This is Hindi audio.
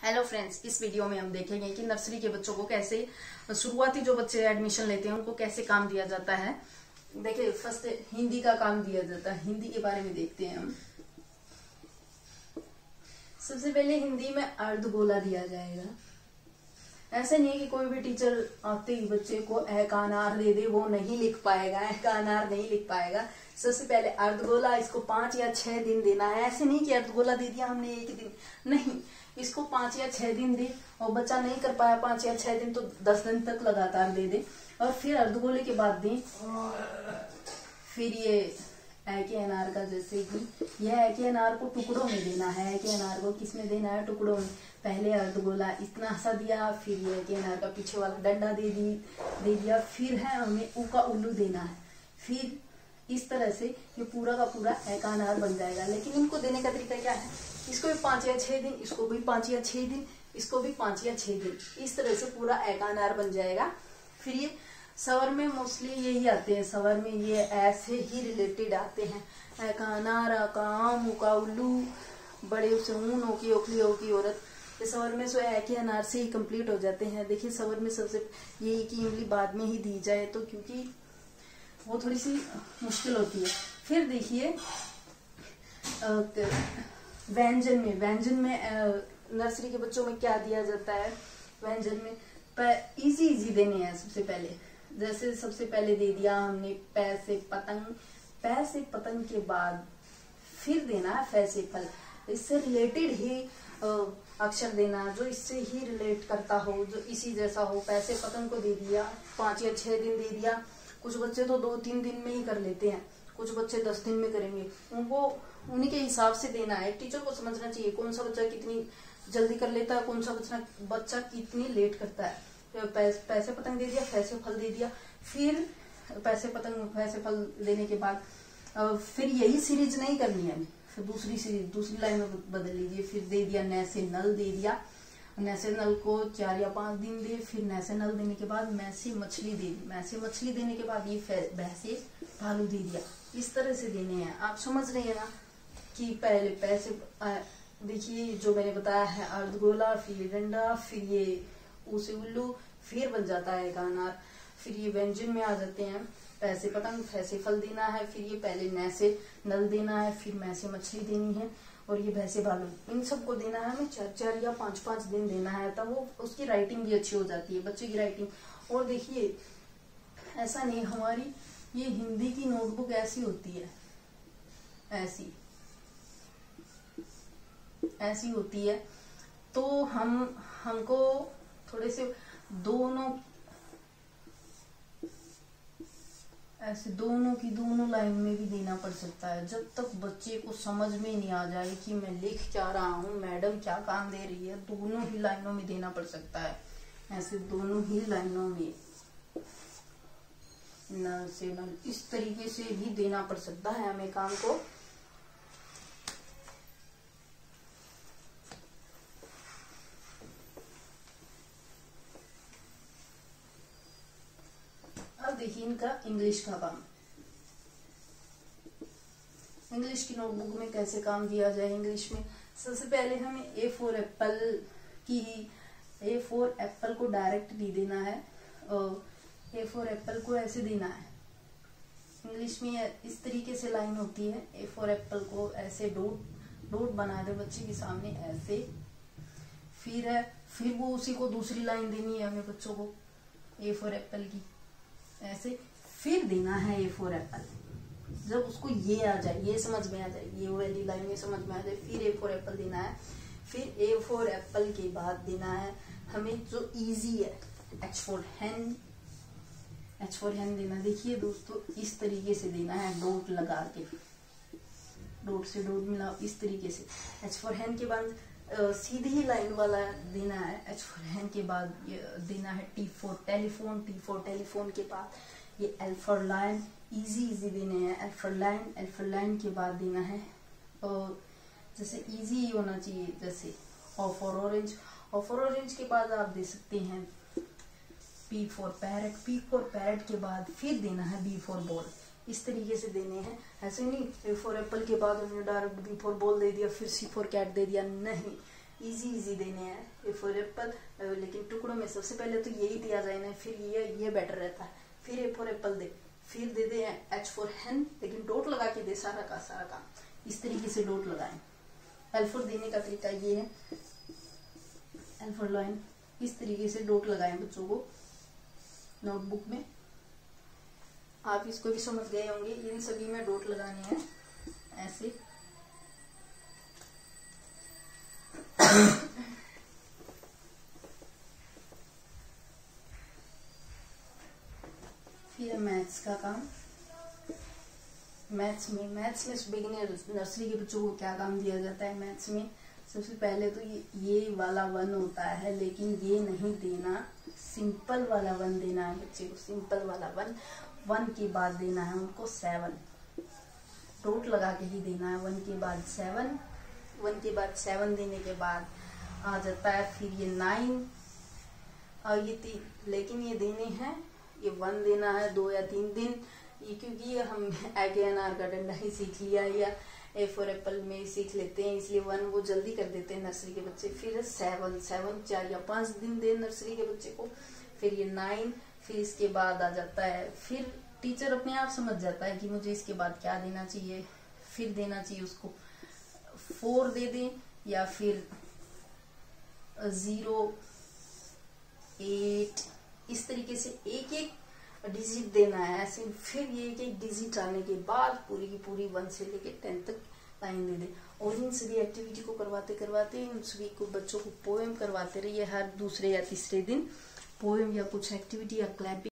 हेलो फ्रेंड्स, इस वीडियो में हम देखेंगे कि नर्सरी के बच्चों को कैसे शुरुआती जो बच्चे एडमिशन लेते हैं उनको कैसे काम दिया जाता है। देखिए, फर्स्ट हिंदी का काम दिया जाता है। हिंदी के बारे में देखते हैं हम। सबसे पहले हिंदी में अर्धगोला दिया जाएगा। ऐसा नहीं है कि कोई भी टीचर आते ही बच्चे को ए का अनार दे दे, वो नहीं लिख पाएगा, ए का अनार नहीं लिख पाएगा। सबसे पहले अर्धगोला इसको 5 या 6 दिन देना है। ऐसे नहीं कि अर्धगोला दे दिया हमने एक दिन, नहीं, इसको 5 या 6 दिन दे और बच्चा नहीं कर पाया 5 या 6 दिन तो 10 दिन तक लगातार दे दे और फिर अर्धगोले के बाद दे। फिर ये ए के अनार का, जैसे कि यह ए के अनार को टुकड़ों में देना है। ए के अनार को किसमें देना है? टुकड़ों में। पहले अर्धगोला इतना सा दिया, फिर ये ए के अनार का पीछे वाला डंडा दे दिया, फिर है हमें ऊ का उल्लू देना है। फिर इस तरह से ये पूरा का पूरा ए का अनार बन जाएगा। लेकिन इनको देने का तरीका क्या है? इसको भी 5 या 6 दिन, इसको भी 5 या 6 दिन, इसको भी 5 या 6 दिन, इस तरह से पूरा ए का अनार बन जाएगा। फिर ये सवर में मोस्टली यही आते हैं। सवर में ये ऐसे ही रिलेटेड आते हैं। ए का अनार, आ का आम, ऊ का उल्लू, बड़े से ऊन, ओ की ओखली, ओ की औरत। ये सवर में सो ए के अनार से ही कंप्लीट हो जाते हैं। देखिए, सवर में सबसे ये की इमली बाद में ही दी जाए तो, क्योंकि वो थोड़ी सी मुश्किल होती है। फिर देखिए व्यंजन में नर्सरी के बच्चों में क्या दिया जाता है? व्यंजन में इजी देने हैं। सबसे पहले, जैसे सबसे पहले दे दिया हमने पै से पतंग। पै से पतंग के बाद फिर देना है फै से फल। इससे रिलेटेड ही अक्षर देना, जो इससे ही रिलेट करता हो, जो इसी जैसा हो। पै से पतंग को दे दिया, 5 या 6 दिन दे दिया। कुछ बच्चे तो 2-3 दिन में ही कर लेते हैं, कुछ बच्चे 10 दिन में करेंगे। उनको उन्हीं के हिसाब से देना है। टीचर को समझना चाहिए कौन सा बच्चा कितनी जल्दी कर लेता है, कौन सा बच्चा कितनी लेट करता है। पैसे पतंग दे दिया, पैसे फल दे दिया। फिर पैसे पतंग पैसे फल देने के बाद फिर यही सीरीज नहीं करनी है, फिर दूसरी सीरीज दूसरी लाइन में बदल लीजिए। फिर दे दिया नै से नल दे दिया। नै से नल को 4 या 5 दिन दे। फिर नै से नल देने के बाद मैं से मछली दे दी। मैं से मछली देने के बाद ये भै से भालू दे दिया। इस तरह से देने हैं। आप समझ रहे हैं ना कि पहले पैसे देखिए जो मैंने बताया है, अर्धगोला, फिर ये डंडा, फिर ये ऊ से उल्लू, फिर बन जाता है का अनार। फिर ये व्यंजन में आ जाते हैं। पैसे पतंग, फैसे फल देना है। फिर ये पहले नै से नल देना है, फिर मैं से मछली देनी है और ये भैंसे भालू, इन सबको देना है हमें 4-4 या 5-5 दिन देना है। तब वो उसकी राइटिंग भी अच्छी हो जाती है, बच्चे की राइटिंग। और देखिए, ऐसा नहीं, हमारी ये हिंदी की नोटबुक ऐसी होती है, ऐसी होती है। तो हमको थोड़े से दोनों की दोनों लाइन में भी देना पड़ सकता है। जब तक बच्चे को समझ में नहीं आ जाए कि मैं लिख क्या रहा हूँ, मैडम क्या काम दे रही है, दोनों ही लाइनों में देना पड़ सकता है। ऐसे दोनों ही लाइनों में न से न इस तरीके से भी देना पड़ सकता है हमें काम को। देखिए इनका इंग्लिश का काम। इंग्लिश की नोटबुक में कैसे काम दिया जाए? इंग्लिश में सबसे पहले हमें ए फॉर एप्पल को डायरेक्ट नहीं देना है, ए फॉर एप्पल को ऐसे देना है। इंग्लिश में इस तरीके से लाइन होती है। ए फॉर एप्पल को ऐसे डॉट बना दे बच्चे के सामने, ऐसे। फिर वो उसी को दूसरी लाइन देनी है हमें बच्चों को, ए फॉर एप्पल की ऐसे। फिर देना है ए फॉर एप्पल। जब उसको ये आ जाए, ये समझ में आ जाए, ये वाली लाइन में समझ में आ जाए, फिर ए फॉर एप्पल देना है। फिर ए फॉर एप्पल के बाद देना है हमें जो इजी है, एच फॉर हैन देना। देखिए दोस्तों, इस तरीके से देना है, डॉट लगा के, डॉट से डॉट मिला, इस तरीके से। एच फॉर हैन के बाद सीधी ही लाइन वाला देना है। एच फॉर हैन के बाद देना है T for telephone. T for telephone के बाद ये एल फॉर लाइन, इजी देने हैं। एल फॉर लाइन के बाद देना है जैसे इजी होना चाहिए, जैसे O for orange. O for orange के बाद आप दे सकते हैं P for parrot. P for parrot के बाद फिर देना है बी फॉर बॉल। इस तरीके से देने हैं। ऐसे नहीं ए फॉर एप्पल के बाद हमने डायरेक्ट बी फॉर बॉल दे दिया, फिर सी फॉर कैट दे दिया, नहीं। इजी देने हैं। ए फॉर एप्पल, लेकिन टुकड़ों में सबसे पहले तो यही दिया जाए ना, फिर ये बेटर रहता है। फिर ए फॉर एप्पल दे, फिर दे दे एच फॉर हेन, लेकिन डॉट लगा के दे सारा का सारा काम। इस तरीके से डॉट लगाएं। एल फॉर देने का तरीका ये है, एल फॉर लाइन, इस तरीके से डॉट लगाएं बच्चों को नोटबुक में। आप इसको भी समझ गए होंगे, इन सभी में डॉट लगाने हैं ऐसे। फिर मैथ्स का काम। मैथ्स में बिगिनर नर्सरी के बच्चों को क्या काम दिया जाता है मैथ्स में? सबसे पहले तो ये वाला 1 होता है, लेकिन ये नहीं देना, सिंपल वाला 1 देना है बच्चे को। सिंपल वाला 1 के बाद देना है उनको 7, डॉट लगा के ही देना है। 1 के बाद 7, 1 के बाद 7 देने के बाद आ जाता है फिर ये 9 और ये 3, लेकिन ये देने हैं, ये 1 देना है 2 या 3 दिन, ये क्योंकि ये हम AKNR का डंडा ही सीख लिया या ए फॉर एप्पल में ही सीख लेते हैं, इसलिए 1 वो जल्दी कर देते हैं नर्सरी के बच्चे। फिर 7 4 या 5 दिन दे नर्सरी के बच्चे को। फिर ये 9, फिर इसके बाद आ जाता है, फिर टीचर अपने आप समझ जाता है कि मुझे इसके बाद क्या देना चाहिए। फिर देना चाहिए उसको 4 दे दें, या फिर 0 8, इस तरीके से एक एक डिजिट देना है ऐसे। फिर ये एक डिजिट आने के बाद पूरी की पूरी 1 से लेके 10 तक लाइन दे दे। और इन सभी एक्टिविटी को करवाते करवाते इन सभी को बच्चों को पोएम करवाते रहिए। हर दूसरे या तीसरे दिन पोएम या कुछ एक्टिविटी या क्लैपिंग